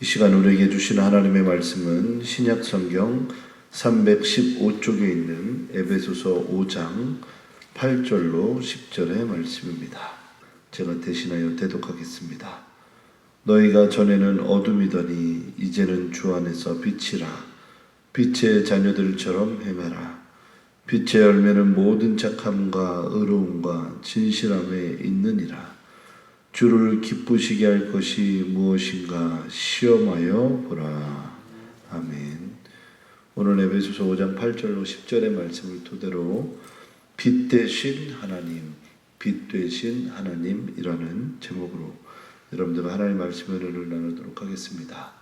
이 시간 우리에게 주신 하나님의 말씀은 신약 성경 315쪽에 있는 에베소서 5장 8절로 10절의 말씀입니다. 제가 대신하여 대독하겠습니다. 너희가 전에는 어둠이더니 이제는 주 안에서 빛이라. 빛의 자녀들처럼 행하라. 빛의 열매는 모든 착함과 의로움과 진실함에 있느니라. 주를 기쁘시게 할 것이 무엇인가 시험하여 보라. 아멘. 오늘 에베소서 5장 8절로 10절의 말씀을 토대로 빛 되신 하나님, 빛 되신 하나님이라는 제목으로 여러분들과 하나님의 말씀의 은혜를 나누도록 하겠습니다.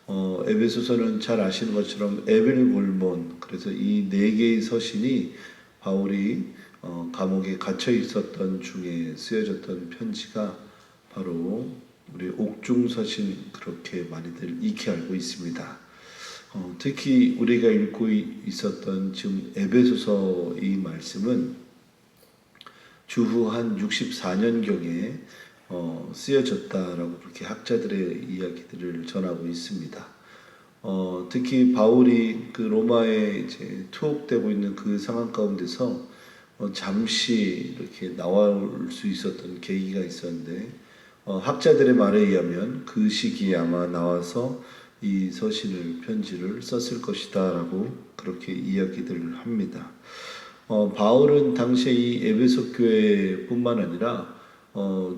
에베소서는 잘 아시는 것처럼 에벨골몬, 그래서 이 네 개의 서신이 바울이 감옥에 갇혀 있었던 중에 쓰여졌던 편지가 바로 우리 옥중서신, 그렇게 많이들 익히 알고 있습니다. 특히 우리가 읽고 있었던 지금 에베소서 이 말씀은 주후 한 64년경에 쓰여졌다라고 그렇게 학자들의 이야기들을 전하고 있습니다. 특히 바울이 그 로마에 이제 투옥되고 있는 그 상황 가운데서 잠시 이렇게 나올 수 있었던 계기가 있었는데, 학자들의 말에 의하면 그 시기에 아마 나와서 이 서신을, 편지를 썼을 것이다 라고 그렇게 이야기들을 합니다. 바울은 당시에 이 에베소 교회뿐만 아니라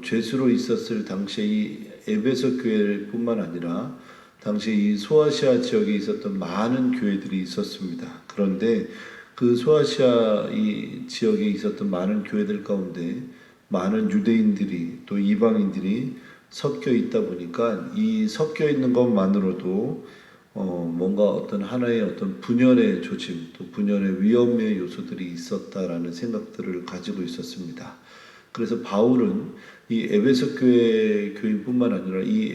죄수로 있었을 당시에 이 에베소 교회뿐만 아니라 당시 이 소아시아 지역에 있었던 많은 교회들이 있었습니다. 그런데 그 소아시아 이 지역에 있었던 많은 교회들 가운데 많은 유대인들이 또 이방인들이 섞여 있다 보니까 이 섞여 있는 것만으로도 뭔가 어떤 하나의 어떤 분열의 조짐, 또 분열의 위험의 요소들이 있었다라는 생각들을 가지고 있었습니다. 그래서 바울은 이 에베소 교회 교인뿐만 아니라 이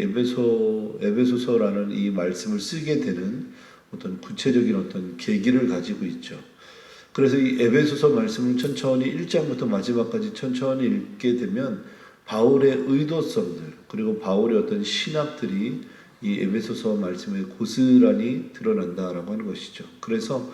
에베소서라는 이 말씀을 쓰게 되는 어떤 구체적인 어떤 계기를 가지고 있죠. 그래서 이 에베소서 말씀을 천천히 1장부터 마지막까지 천천히 읽게 되면 바울의 의도성들, 그리고 바울의 어떤 신학들이 이 에베소서 말씀에 고스란히 드러난다라고 하는 것이죠. 그래서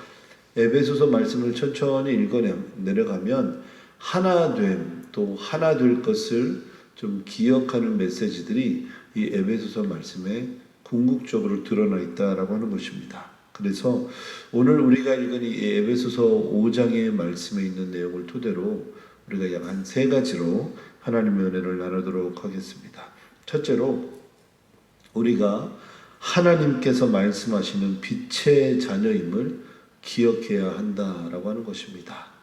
에베소서 말씀을 천천히 읽어 내려가면 하나됨, 또 하나 될 것을 좀 기억하는 메시지들이 이 에베소서 말씀에 궁극적으로 드러나 있다라고 하는 것입니다. 그래서 오늘 우리가 읽은 이 에베소서 5장의 말씀에 있는 내용을 토대로 우리가 약 한 세 가지로 하나님의 은혜를 나누도록 하겠습니다. 첫째로 우리가 하나님께서 말씀하시는 빛의 자녀임을 기억해야 한다라고 하는 것입니다.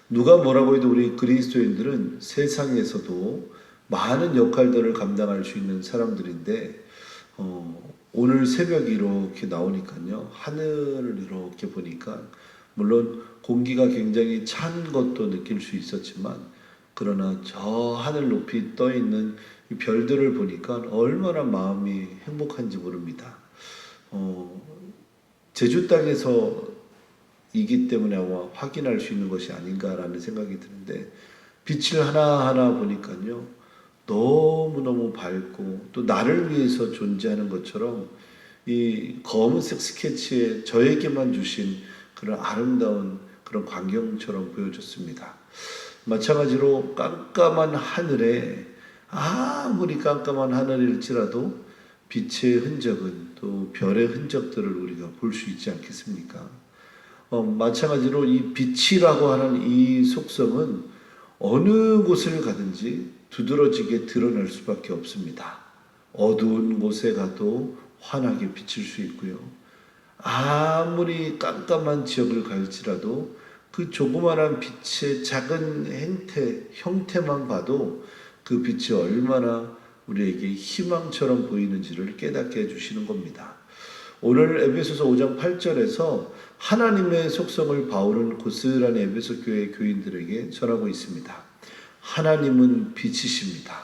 누가 뭐라고 해도 우리 그리스도인들은 세상에서도 많은 역할들을 감당할 수 있는 사람들인데, 오늘 새벽이 이렇게 나오니까요, 하늘을 이렇게 보니까 물론 공기가 굉장히 찬 것도 느낄 수 있었지만, 그러나 저 하늘 높이 떠 있는 이 별들을 보니까 얼마나 마음이 행복한지 모릅니다. 제주 땅에서 이기 때문에 아마 확인할 수 있는 것이 아닌가라는 생각이 드는데, 빛을 하나하나 보니까요, 너무너무 밝고 또 나를 위해서 존재하는 것처럼 이 검은색 스케치에 저에게만 주신 그런 아름다운 그런 광경처럼 보여졌습니다. 마찬가지로 깜깜한 하늘에, 아무리 깜깜한 하늘일지라도 빛의 흔적은, 또 별의 흔적들을 우리가 볼 수 있지 않겠습니까? 마찬가지로 이 빛이라고 하는 이 속성은 어느 곳을 가든지 두드러지게 드러날 수밖에 없습니다. 어두운 곳에 가도 환하게 비칠 수 있고요. 아무리 깜깜한 지역을 갈지라도 그 조그마한 빛의 작은 형태만 봐도 그 빛이 얼마나 우리에게 희망처럼 보이는지를 깨닫게 해주시는 겁니다. 오늘 에베소서 5장 8절에서 하나님의 속성을 바울은 고스란히 에베소 교회 교인들에게 전하고 있습니다. 하나님은 빛이십니다.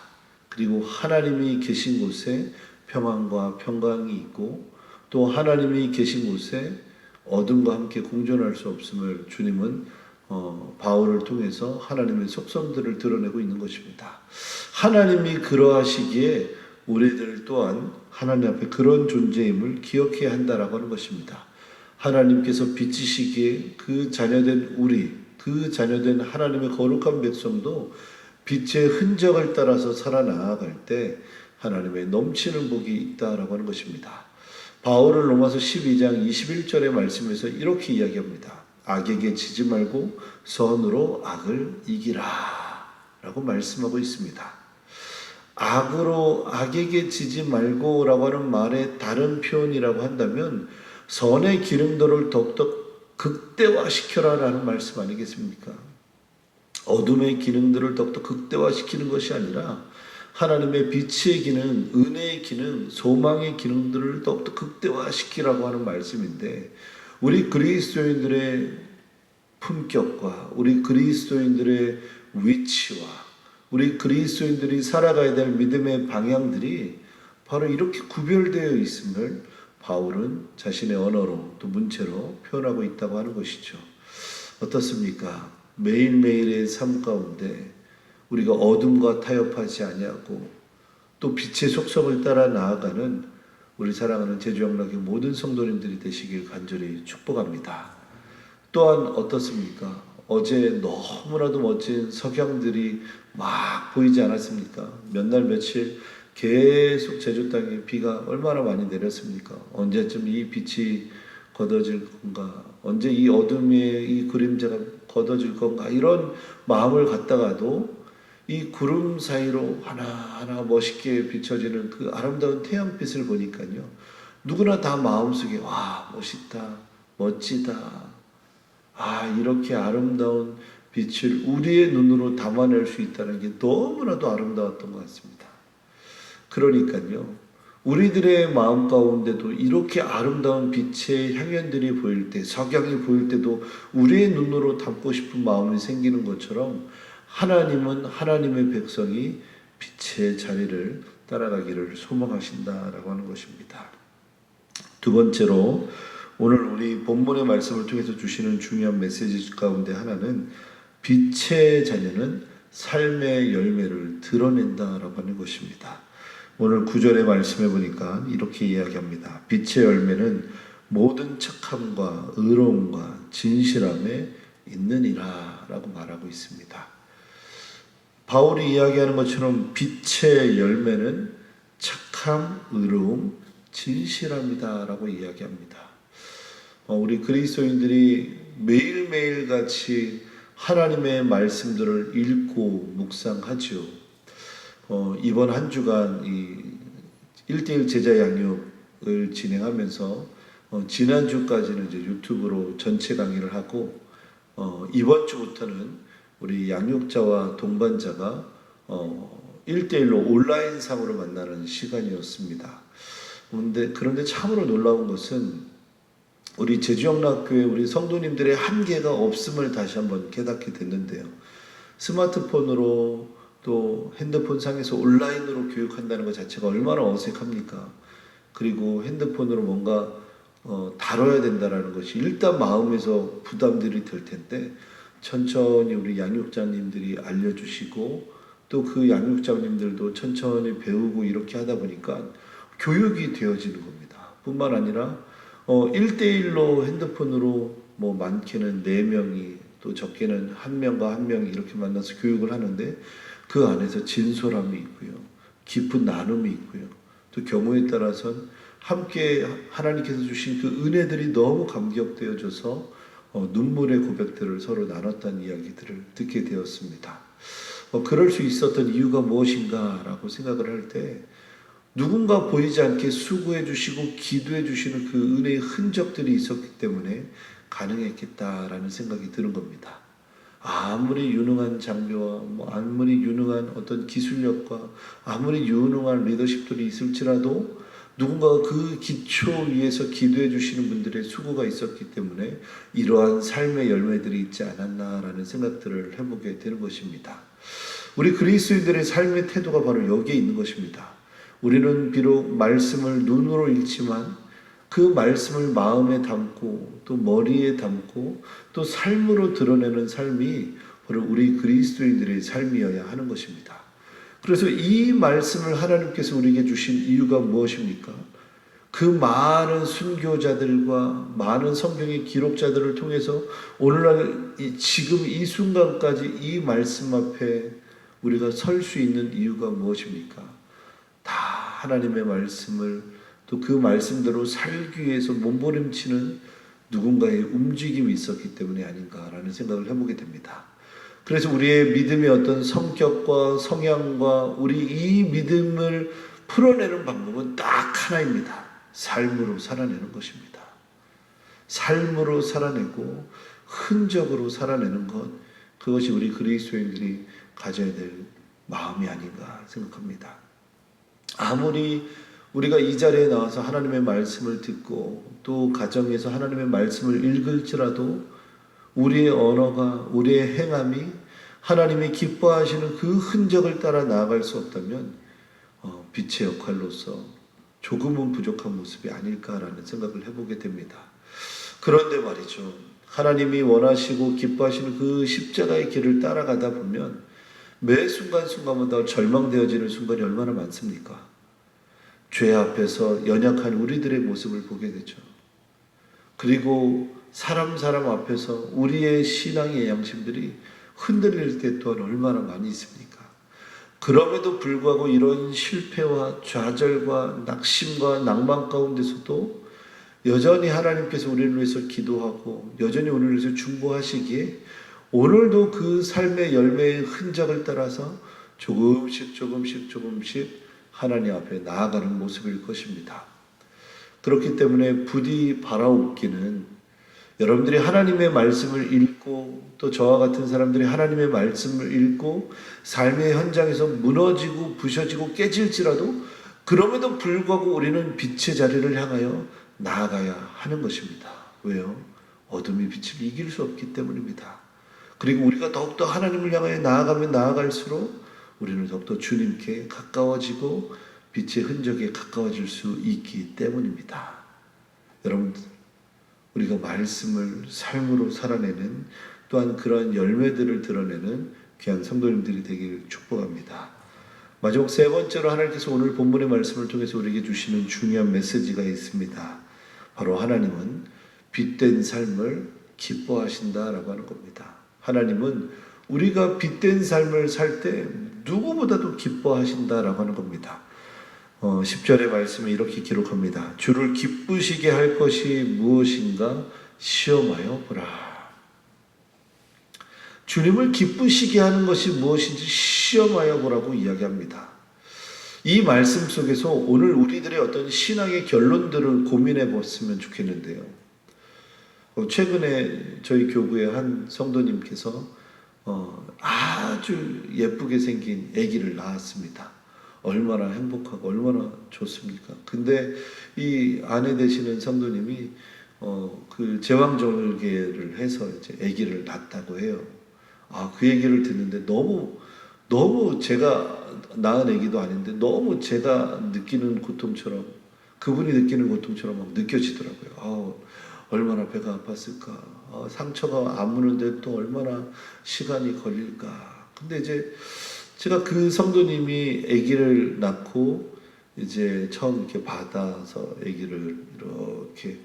그리고 하나님이 계신 곳에 평안과 평강이 있고, 또 하나님이 계신 곳에 어둠과 함께 공존할 수 없음을 주님은 바울을 통해서 하나님의 속성들을 드러내고 있는 것입니다. 하나님이 그러하시기에 우리들 또한 하나님 앞에 그런 존재임을 기억해야 한다라고 하는 것입니다. 하나님께서 비치시기에 그 자녀된 우리, 그 자녀된 하나님의 거룩한 백성도 빛의 흔적을 따라서 살아나갈 때 하나님의 넘치는 복이 있다라고 하는 것입니다. 바울은 로마서 12장 21절의 말씀에서 이렇게 이야기합니다. 악에게 지지 말고 선으로 악을 이기라 라고 말씀하고 있습니다. 악에게 지지 말고 라고 하는 말의 다른 표현이라고 한다면 선의 기능도를 더욱더 극대화시켜라 라는 말씀 아니겠습니까? 어둠의 기능들을 더욱더 극대화시키는 것이 아니라 하나님의 빛의 기능, 은혜의 기능, 소망의 기능들을 더욱더 극대화시키라고 하는 말씀인데, 우리 그리스도인들의 품격과 우리 그리스도인들의 위치와 우리 그리스도인들이 살아가야 될 믿음의 방향들이 바로 이렇게 구별되어 있음을 바울은 자신의 언어로 또 문체로 표현하고 있다고 하는 것이죠. 어떻습니까? 매일매일의 삶 가운데 우리가 어둠과 타협하지 아니하고 또 빛의 속성을 따라 나아가는 우리 사랑하는 제주영락의 모든 성도님들이 되시길 간절히 축복합니다. 또한 어떻습니까? 어제 너무나도 멋진 석양들이 막 보이지 않았습니까? 몇 날 며칠 계속 제주 땅에 비가 얼마나 많이 내렸습니까? 언제쯤 이 빛이 걷어질 건가? 언제 이 어둠의 이 그림자가 걷어질 건가? 이런 마음을 갖다가도 이 구름 사이로 하나하나 멋있게 비춰지는 그 아름다운 태양빛을 보니까요, 누구나 다 마음속에 와, 멋있다, 멋지다, 이렇게 아름다운 빛을 우리의 눈으로 담아낼 수 있다는 게 너무나도 아름다웠던 것 같습니다. 그러니까요, 우리들의 마음 가운데도 이렇게 아름다운 빛의 향연들이 보일 때, 석양이 보일 때도 우리의 눈으로 담고 싶은 마음이 생기는 것처럼 하나님은 하나님의 백성이 빛의 자리를 따라가기를 소망하신다라고 하는 것입니다. 두 번째로 오늘 우리 본문의 말씀을 통해서 주시는 중요한 메시지 가운데 하나는 빛의 자녀는 삶의 열매를 드러낸다라고 하는 것입니다. 오늘 9절의 말씀해 보니까 이렇게 이야기합니다. 빛의 열매는 모든 착함과 의로움과 진실함에 있느니라 라고 말하고 있습니다. 바울이 이야기하는 것처럼 빛의 열매는 착함, 의로움, 진실함이다 라고 이야기합니다. 우리 그리스도인들이 매일매일 같이 하나님의 말씀들을 읽고 묵상하죠. 이번 한 주간 이 1:1 제자 양육을 진행하면서 지난주까지는 이제 유튜브로 전체 강의를 하고 이번 주부터는 우리 양육자와 동반자가 1:1로 온라인상으로 만나는 시간이었습니다. 그런데 참으로 놀라운 것은 우리 제주영락교회 우리 성도님들의 한계가 없음을 다시 한번 깨닫게 됐는데요. 스마트폰으로 또 핸드폰 상에서 온라인으로 교육한다는 것 자체가 얼마나 어색합니까? 그리고 핸드폰으로 뭔가 다뤄야 된다는 것이 일단 마음에서 부담들이 될 텐데, 천천히 우리 양육자님들이 알려주시고 또 그 양육자님들도 천천히 배우고 이렇게 하다 보니까 교육이 되어지는 겁니다. 뿐만 아니라 1:1로 핸드폰으로 많게는 4명이 또 적게는 1명과 1명이 이렇게 만나서 교육을 하는데, 그 안에서 진솔함이 있고요, 깊은 나눔이 있고요, 또 경우에 따라서는 함께 하나님께서 주신 그 은혜들이 너무 감격되어져서 눈물의 고백들을 서로 나눴다는 이야기들을 듣게 되었습니다. 그럴 수 있었던 이유가 무엇인가 라고 생각을 할 때, 누군가 보이지 않게 수고해 주시고 기도해 주시는 그 은혜의 흔적들이 있었기 때문에 가능했겠다라는 생각이 드는 겁니다. 아무리 유능한 장교와 아무리 유능한 어떤 기술력과 아무리 유능한 리더십들이 있을지라도 누군가가 그 기초 위에서 기도해 주시는 분들의 수고가 있었기 때문에 이러한 삶의 열매들이 있지 않았나라는 생각들을 해보게 되는 것입니다. 우리 그리스도인들의 삶의 태도가 바로 여기에 있는 것입니다. 우리는 비록 말씀을 눈으로 읽지만 그 말씀을 마음에 담고 또 머리에 담고 또 삶으로 드러내는 삶이 바로 우리 그리스도인들의 삶이어야 하는 것입니다. 그래서 이 말씀을 하나님께서 우리에게 주신 이유가 무엇입니까? 그 많은 순교자들과 많은 성경의 기록자들을 통해서 오늘날 지금 이 순간까지 이 말씀 앞에 우리가 설 수 있는 이유가 무엇입니까? 다 하나님의 말씀을 또 그 말씀대로 살기 위해서 몸부림치는 누군가의 움직임이 있었기 때문이 아닌가라는 생각을 해보게 됩니다. 그래서 우리의 믿음의 어떤 성격과 성향과 우리 이 믿음을 풀어내는 방법은 딱 하나입니다. 삶으로 살아내는 것입니다. 삶으로 살아내고 흔적으로 살아내는 것, 그것이 우리 그리스도인들이 가져야 될 마음이 아닌가 생각합니다. 아무리 우리가 이 자리에 나와서 하나님의 말씀을 듣고 또 가정에서 하나님의 말씀을 읽을지라도 우리의 언어가, 우리의 행함이 하나님이 기뻐하시는 그 흔적을 따라 나아갈 수 없다면 빛의 역할로서 조금은 부족한 모습이 아닐까라는 생각을 해보게 됩니다. 그런데 말이죠, 하나님이 원하시고 기뻐하시는 그 십자가의 길을 따라가다 보면 매 순간순간마다 절망되어지는 순간이 얼마나 많습니까? 죄 앞에서 연약한 우리들의 모습을 보게 되죠. 그리고 사람 앞에서 우리의 신앙의 양심들이 흔들릴 때 또한 얼마나 많이 있습니까? 그럼에도 불구하고 이런 실패와 좌절과 낙심과 낭만 가운데서도 여전히 하나님께서 우리를 위해서 기도하고 여전히 우리를 위해서 중보하시기에 오늘도 그 삶의 열매의 흔적을 따라서 조금씩 하나님 앞에 나아가는 모습일 것입니다. 그렇기 때문에 부디 바라옵기는 여러분들이 하나님의 말씀을 읽고 또 저와 같은 사람들이 하나님의 말씀을 읽고 삶의 현장에서 무너지고 부셔지고 깨질지라도 그럼에도 불구하고 우리는 빛의 자리를 향하여 나아가야 하는 것입니다. 왜요? 어둠이 빛을 이길 수 없기 때문입니다. 그리고 우리가 더욱더 하나님을 향하여 나아가면 나아갈수록 우리는 더욱더 주님께 가까워지고 빛의 흔적에 가까워질 수 있기 때문입니다. 여러분, 우리가 말씀을 삶으로 살아내는 또한 그러한 열매들을 드러내는 귀한 성도님들이 되길 축복합니다. 마지막 세 번째로 하나님께서 오늘 본문의 말씀을 통해서 우리에게 주시는 중요한 메시지가 있습니다. 바로 하나님은 빛된 삶을 기뻐하신다라고 하는 겁니다. 하나님은 우리가 빛된 삶을 살 때 누구보다도 기뻐하신다라고 하는 겁니다. 10절의 말씀에 이렇게 기록합니다. 주를 기쁘시게 할 것이 무엇인가 시험하여 보라. 주님을 기쁘시게 하는 것이 무엇인지 시험하여 보라고 이야기합니다. 이 말씀 속에서 오늘 우리들의 어떤 신앙의 결론들을 고민해 봤으면 좋겠는데요. 최근에 저희 교구의 한 성도님께서 아주 예쁘게 생긴 아기를 낳았습니다. 얼마나 행복하고 얼마나 좋습니까? 근데 이 아내 되시는 성도님이 그 제왕절개를 해서 이제 아기를 낳았다고 해요. 그 얘기를 듣는데 너무 제가 낳은 아기도 아닌데 너무 제가 느끼는 고통처럼 그분이 느끼는 고통처럼 막 느껴지더라고요. 얼마나 배가 아팠을까. 상처가 아무는데 또 얼마나 시간이 걸릴까. 근데 이제 제가 그 성도님이 아기를 낳고 이제 처음 이렇게 받아서 아기를 이렇게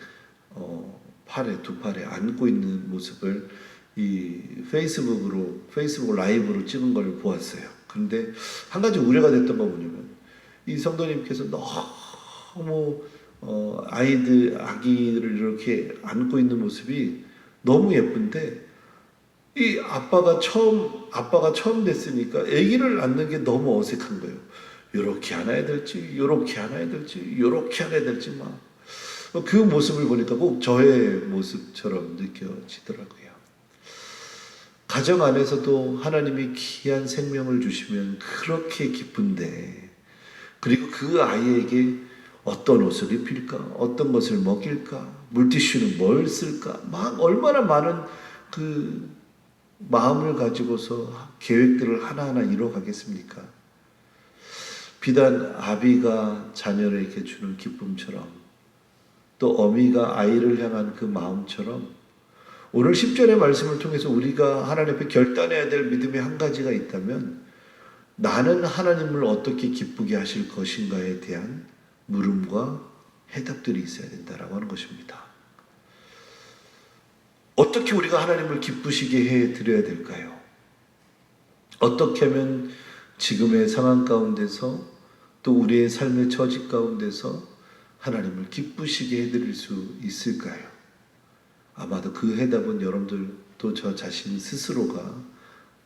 두 팔에 안고 있는 모습을 이 페이스북 라이브로 찍은 걸 보았어요. 근데 한 가지 우려가 됐던 거 뭐냐면 이 성도님께서 너무 아기를 이렇게 안고 있는 모습이 너무 예쁜데 이 아빠가 처음 됐으니까 아기를 안는 게 너무 어색한 거예요. 요렇게 안아야 될지, 요렇게 안아야 될지, 요렇게 안아야 될지 막 그 모습을 보니까 꼭 저의 모습처럼 느껴지더라고요. 가정 안에서도 하나님이 귀한 생명을 주시면 그렇게 기쁜데, 그리고 그 아이에게 어떤 옷을 입힐까, 어떤 것을 먹일까, 물티슈는 뭘 쓸까, 막 얼마나 많은 그 마음을 가지고서 계획들을 하나하나 이뤄가겠습니까? 비단 아비가 자녀에게 주는 기쁨처럼 또 어미가 아이를 향한 그 마음처럼 오늘 10절의 말씀을 통해서 우리가 하나님 앞에 결단해야 될 믿음의 한 가지가 있다면 나는 하나님을 어떻게 기쁘게 하실 것인가에 대한 물음과 해답들이 있어야 된다라고 하는 것입니다. 어떻게 우리가 하나님을 기쁘시게 해드려야 될까요? 어떻게 하면 지금의 상황 가운데서 또 우리의 삶의 처지 가운데서 하나님을 기쁘시게 해드릴 수 있을까요? 아마도 그 해답은 여러분들도 저 자신 스스로가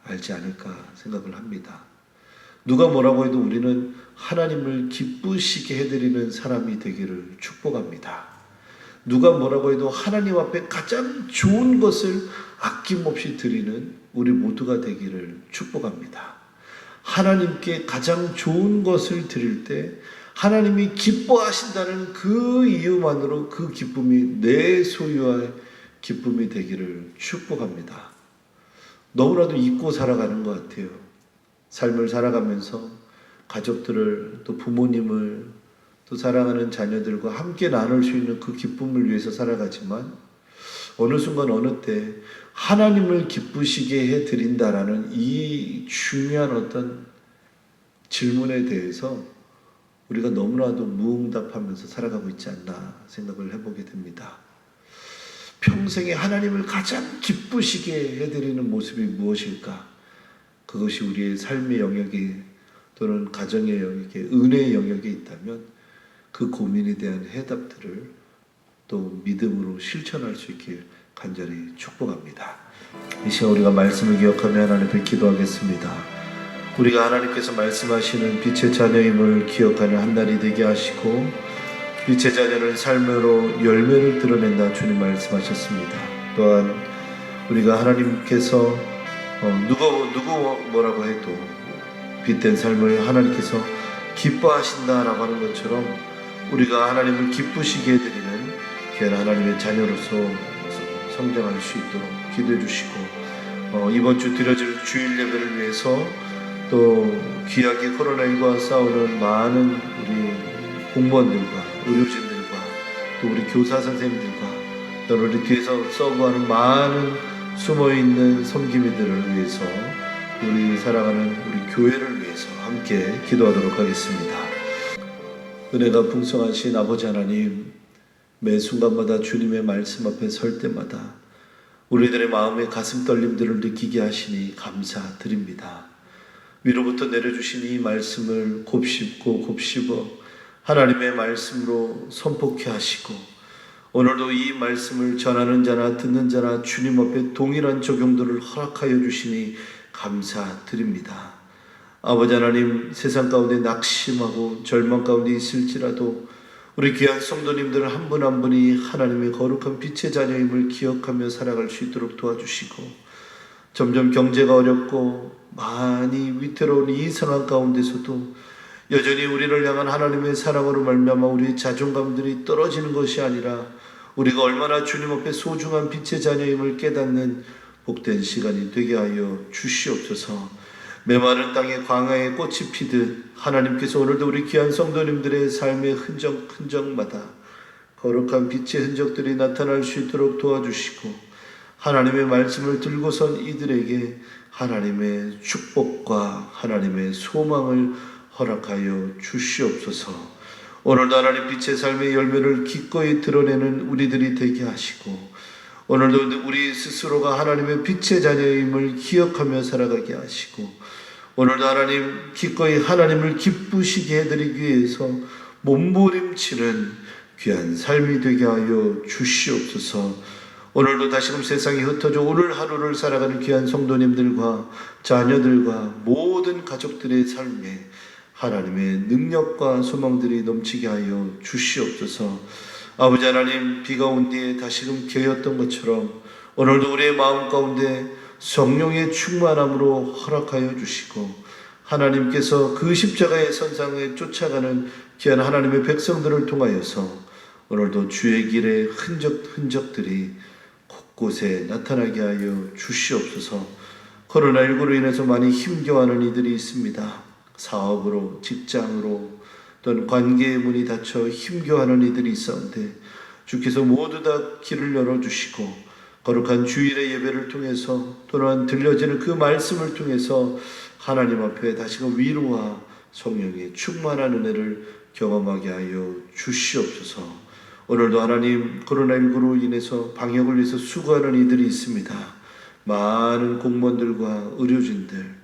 알지 않을까 생각을 합니다. 누가 뭐라고 해도 우리는 하나님을 기쁘시게 해드리는 사람이 되기를 축복합니다. 누가 뭐라고 해도 하나님 앞에 가장 좋은 것을 아낌없이 드리는 우리 모두가 되기를 축복합니다. 하나님께 가장 좋은 것을 드릴 때 하나님이 기뻐하신다는 그 이유만으로 그 기쁨이 내 소유의 기쁨이 되기를 축복합니다. 너무나도 잊고 살아가는 것 같아요. 삶을 살아가면서 가족들을 또 부모님을 또 사랑하는 자녀들과 함께 나눌 수 있는 그 기쁨을 위해서 살아가지만 어느 순간 어느 때 하나님을 기쁘시게 해드린다라는 이 중요한 어떤 질문에 대해서 우리가 너무나도 무응답하면서 살아가고 있지 않나 생각을 해보게 됩니다. 평생에 하나님을 가장 기쁘시게 해드리는 모습이 무엇일까? 그것이 우리의 삶의 영역에 또는 가정의 영역에 은혜의 영역에 있다면 그 고민에 대한 해답들을 또 믿음으로 실천할 수 있길 간절히 축복합니다. 이 시간 우리가 말씀을 기억하며 하나님 앞에 기도하겠습니다. 우리가 하나님께서 말씀하시는 빛의 자녀임을 기억하는 한 날이 되게 하시고 빛의 자녀는 삶으로 열매를 드러낸다 주님 말씀하셨습니다. 또한 우리가 하나님께서 누구 뭐라고 해도 빛된 삶을 하나님께서 기뻐하신다라고 하는 것처럼 우리가 하나님을 기쁘시게 해드리는 귀한 하나님의 자녀로서 성장할 수 있도록 기도해 주시고 이번 주 드려질 주일 예배를 위해서 또 귀하게 코로나19와 싸우는 많은 우리 공무원들과 의료진들과 또 우리 교사 선생님들과 또 우리 뒤에서 서브하는 많은 숨어있는 섬김이들을 위해서 우리 사랑하는 우리 교회를 위해서 함께 기도하도록 하겠습니다. 은혜가 풍성하신 아버지 하나님, 매 순간마다 주님의 말씀 앞에 설 때마다 우리들의 마음의 가슴 떨림들을 느끼게 하시니 감사드립니다. 위로부터 내려주신 이 말씀을 곱씹고 곱씹어 하나님의 말씀으로 선포케 하시고 오늘도 이 말씀을 전하는 자나 듣는 자나 주님 앞에 동일한 적용도를 허락하여 주시니 감사드립니다. 아버지 하나님, 세상 가운데 낙심하고 절망 가운데 있을지라도 우리 귀한 성도님들 한 분 한 분이 하나님의 거룩한 빛의 자녀임을 기억하며 살아갈 수 있도록 도와주시고 점점 경제가 어렵고 많이 위태로운 이 상황 가운데서도 여전히 우리를 향한 하나님의 사랑으로 말미암아 우리의 자존감들이 떨어지는 것이 아니라 우리가 얼마나 주님 앞에 소중한 빛의 자녀임을 깨닫는 복된 시간이 되게 하여 주시옵소서. 메마른 땅에 광야에 꽃이 피듯 하나님께서 오늘도 우리 귀한 성도님들의 삶의 흔적마다 거룩한 빛의 흔적들이 나타날 수 있도록 도와주시고 하나님의 말씀을 들고선 이들에게 하나님의 축복과 하나님의 소망을 허락하여 주시옵소서. 오늘도 하나님 빛의 삶의 열매를 기꺼이 드러내는 우리들이 되게 하시고 오늘도 우리 스스로가 하나님의 빛의 자녀임을 기억하며 살아가게 하시고 오늘도 하나님 기꺼이 하나님을 기쁘시게 해드리기 위해서 몸부림치는 귀한 삶이 되게 하여 주시옵소서. 오늘도 다시금 세상에 흩어져 오늘 하루를 살아가는 귀한 성도님들과 자녀들과 모든 가족들의 삶에 하나님의 능력과 소망들이 넘치게 하여 주시옵소서. 아버지 하나님, 비가 온 뒤에 다시금 개였던 것처럼 오늘도 우리의 마음 가운데 성령의 충만함으로 허락하여 주시고 하나님께서 그 십자가의 선상에 쫓아가는 귀한 하나님의 백성들을 통하여서 오늘도 주의 길의 흔적들이 곳곳에 나타나게 하여 주시옵소서. 코로나19로 인해서 많이 힘겨워하는 이들이 있습니다. 사업으로, 직장으로 또는 관계의 문이 닫혀 힘겨워하는 이들이 있었는데 주께서 모두 다 길을 열어주시고 거룩한 주일의 예배를 통해서 또는 들려지는 그 말씀을 통해서 하나님 앞에 다시금 위로와 성령의 충만한 은혜를 경험하게 하여 주시옵소서. 오늘도 하나님 코로나19로 인해서 방역을 위해서 수고하는 이들이 있습니다. 많은 공무원들과 의료진들,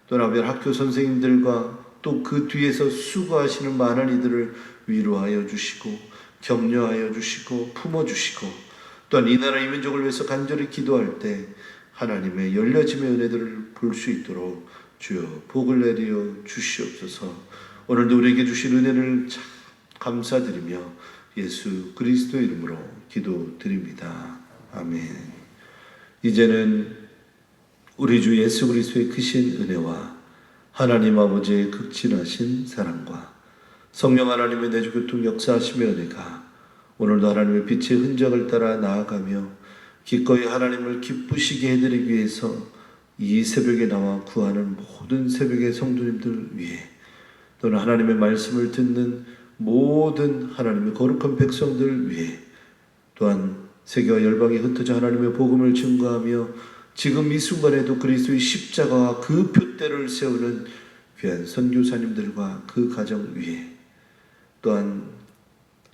또 나별 학교 선생님들과 또 그 뒤에서 수고하시는 많은 이들을 위로하여 주시고 격려하여 주시고 품어주시고, 또한 이 나라 이 민족을 위해서 간절히 기도할 때 하나님의 열려짐의 은혜들을 볼 수 있도록 주여 복을 내려 주시옵소서. 오늘도 우리에게 주신 은혜를 참 감사드리며 예수 그리스도의 이름으로 기도드립니다. 아멘. 이제는 우리 주 예수 그리스도의 크신 은혜와 하나님 아버지의 극진하신 사랑과 성령 하나님의 내주교통 역사하심의 은혜가 오늘도 하나님의 빛의 흔적을 따라 나아가며 기꺼이 하나님을 기쁘시게 해드리기 위해서 이 새벽에 나와 구하는 모든 새벽의 성도님들 위해, 또는 하나님의 말씀을 듣는 모든 하나님의 거룩한 백성들 위해, 또한 세계와 열방에 흩어져 하나님의 복음을 증거하며 지금 이 순간에도 그리스도의 십자가와 그 표대를 세우는 귀한 선교사님들과 그 가정 위에, 또한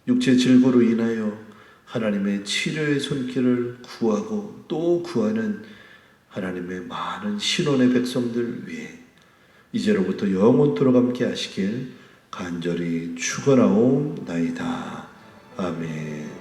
육체 질고로 인하여 하나님의 치료의 손길을 구하고 또 구하는 하나님의 많은 신원의 백성들 위해 이제로부터 영원토록 함께 하시길 간절히 축원하옵나이다. 아멘.